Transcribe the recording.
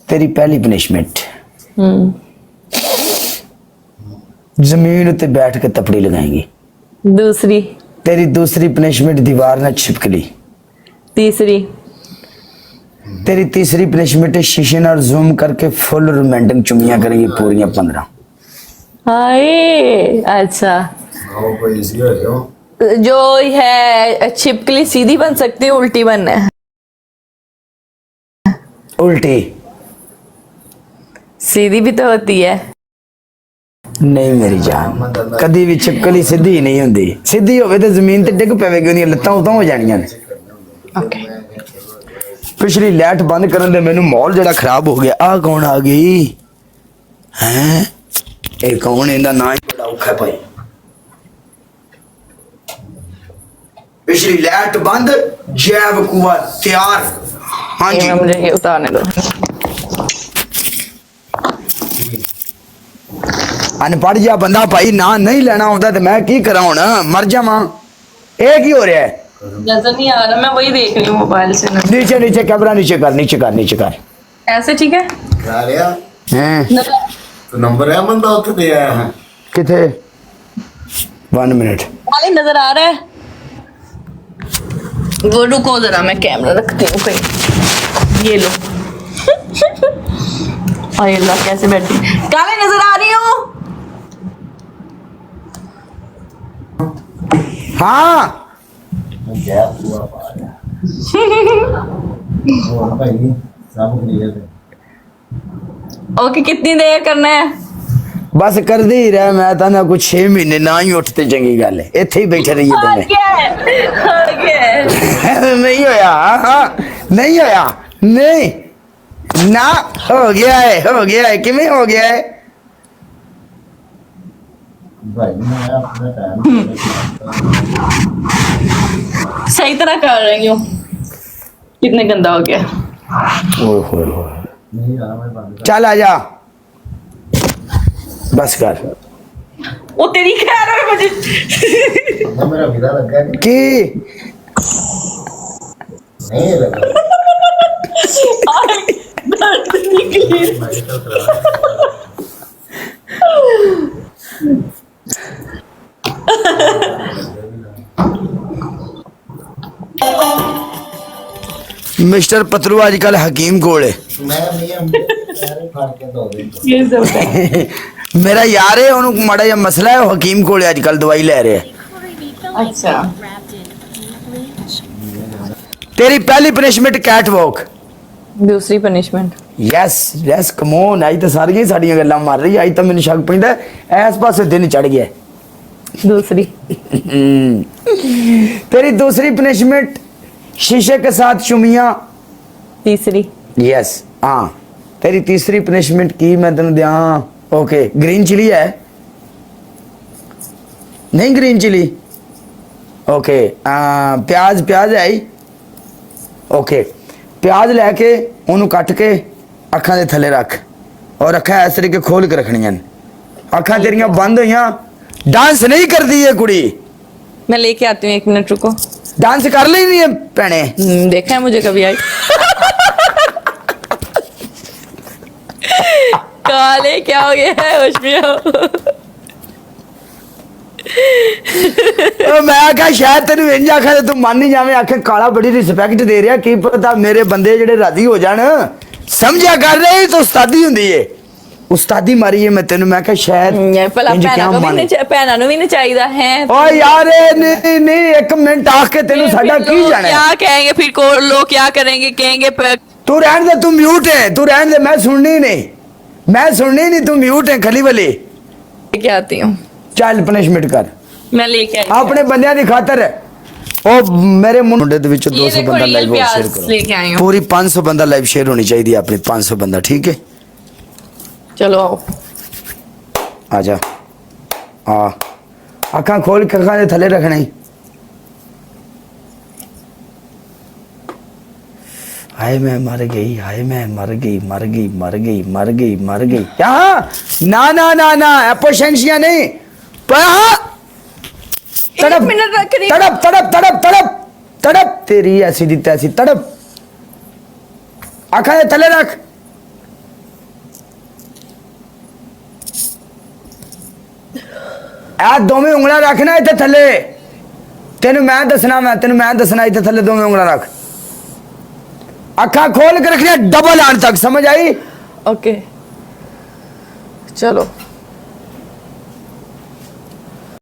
तेरी पहली पनिशमेंट जमीन उत्ते बैठ के तपड़ी लगाएंगी। दूसरी। तेरी दूसरी पनिशमेंट दीवार ना छिपकली। तीसरी। तेरी तीसरी पनिशमेंट शीशे ना जूम करके फुल रोमांटिक चुम्मियां करेंगी पूरी 15। हाय अच्छा जो है छिपकली सीधी बन सकती है, उल्टी बनना है। उल्टी सीधी भी तो होती है। नहीं मेरी जान, कदी भी छिपकली सीधी नहीं होंदी। सीधी होवे तो जमीन ते डिग पवेगी, ओदियां लत्तां उतां हो जानियां ने। ओके पिछली लाइट बंद करन दे मैनू माहौल जड़ा खराब हो गया। आ कौन आ गई हैं? ए कौन? इहदा नाम ही बड़ा औखा है भाई। पिछली लाइट बंद, जैव कुआ तैयार। हाँ जी मुझे ये उतारने दो। अनपढ़ जा बंदा भाई ना नहीं लेना होता तो मैं की करा हुण? मर जावां। ये की हो रहा है? नजर नहीं आ रहा, मैं वही देख रही हूँ मोबाइल से। नीचे नीचे कैमरा नीचे कर, नीचे कर, नीचे कर। ऐसे ठीक है? करा लिया हैं तो नंबर है बंदा उत्थे दे आया है। किथे? 1 मिनट। नजर आ रहा है वो, रुको जरा मैं कैमरा रखती हूँ कहीं। ये लो। हाय अल्लाह कैसे बैठी। काले नजर आ रही हूँ। हाँ क्या हुआ पाया और भाई सब क्लियर है। ओके कितनी देर करना है? बस कर दी रह, मैं तो कुछ 6 महीने ना ही उठते चंगी गल है। इत्थे ही बैठे रहिए दोने। नहीं होया। हाँ नहीं होया, नहीं ना हो गया है, हो गया है। किवें हो गया है? भाई मैं अपना टाइम सही तरह कर रही हूँ। कितने गंदा हो गया। ओए होए होए। नहीं आ मैं बंद चल आजा, बस कर। वो तेरी खैर है मुझे। कर मेरा विदा लगा की नहीं लगा दर्द निकली। मेडिकल करा मिस्टर पतलू आजकल हकीम कोल है। मैं नहीं हम सारे फाड़ के दो दे। ये सब है। मेरा यार है, उन्होंने माड़ा जिहा मसला है, वो हकीम कोल आजकल दवाई ले रहे हैं। अच्छा तेरी पहली पनिशमेंट कैट वॉक। दूसरी punishment. Yes yes come on. आई तो सारियां साड़ियां गल्लां मार रही। आई तो मैनू शक पैंदा इस पासे दिन चढ़ गया। दूसरी। तेरी दूसरी पनिशमेंट शीशे के साथ चुमियां। तीसरी। यस हाँ। तेरी तीसरी पनिशमेंट की मैं तेन दिया? ओके ग्रीन चिली है? नहीं ग्रीन चिली। ओके प्याज, प्याज है ही? ओके प्याज लैके उन्होंने कट के अखा दे थले रख और अखा इस तरीके खोल के रखनियां। अखा तेरिया बंद हुई। डांस नहीं करती है कुड़ी। मैं लेके आती हूँ, 1 मिनट रुको। डांस कर ली नहीं है भैने? देखा है मुझे कभी आई? काले क्या हो गया है? होश में आओ। मैं आखा शायद तेन इंज आखा तू मान नहीं जावे। आखे काला बड़ी रिस्पैक्ट दे रहा, की पता मेरे बंदे जेडे राजी हो जान। समझा कर रहे तो उस्तादी हुंदी है। उस्तादी मारी है मैं तेन। मैं आखा शायद भला भैनों नूं भी नहीं चाहिदा है। ओ यार नहीं नहीं 1 मिनट आके तेन साडा की जाना है? क्या कहेंगे फिर को लोग? क्या करेंगे? कहेंगे तू रहन दे, तू म्यूट है, तू रहन दे। मैं सुननी नहीं, मैं सुननी नहीं। तू म्यूट है खली वाली। लेके आती हूँ। चल पनिशमेंट कर मैं लेके आई अपने बंदियां दी खातर। ओ मेरे मुंडे दे विच 200 देखो, बंदा रियल लाइव शेयर प्याज लेके आई करो। हूँ। पूरी 500 बंदा लाइव शेयर होनी चाहिए अपनी। 500 बंदा ठीक है। चलो आओ। आजा आ अखा खोल के अखा दे थले रखना ही। हाय मैं मर गई, हाय मैं मर गई, मर गई, मर गई, मर गई, मर गई। यहाँ ना ना ना ना एपोशेंसिया नहीं। तड़प मिनट रख रही। तड़प तड़प तड़प तड़प तड़प। तेरी ऐसी दी तैसी तड़प। ਅੱਖਾਂ ਦੇ ਥੱਲੇ ਰੱਖ। ਇਹ ਦੋਵੇਂ ਉਂਗਲਾਂ ਰੱਖਣਾ ਇੱਥੇ ਥੱਲੇ। ਤੈਨੂੰ ਮੈਂ ਦੱਸਣਾ ਇੱਥੇ ਥੱਲੇ ਦੋਵੇਂ ਉਂਗਲਾਂ ਰੱਖ। ਅੱਖਾਂ ਖੋਲ ਕੇ ਰੱਖਣੀਆਂ ਡਬਲ ਆਣ ਤੱਕ, ਸਮਝ आई? ओके चलो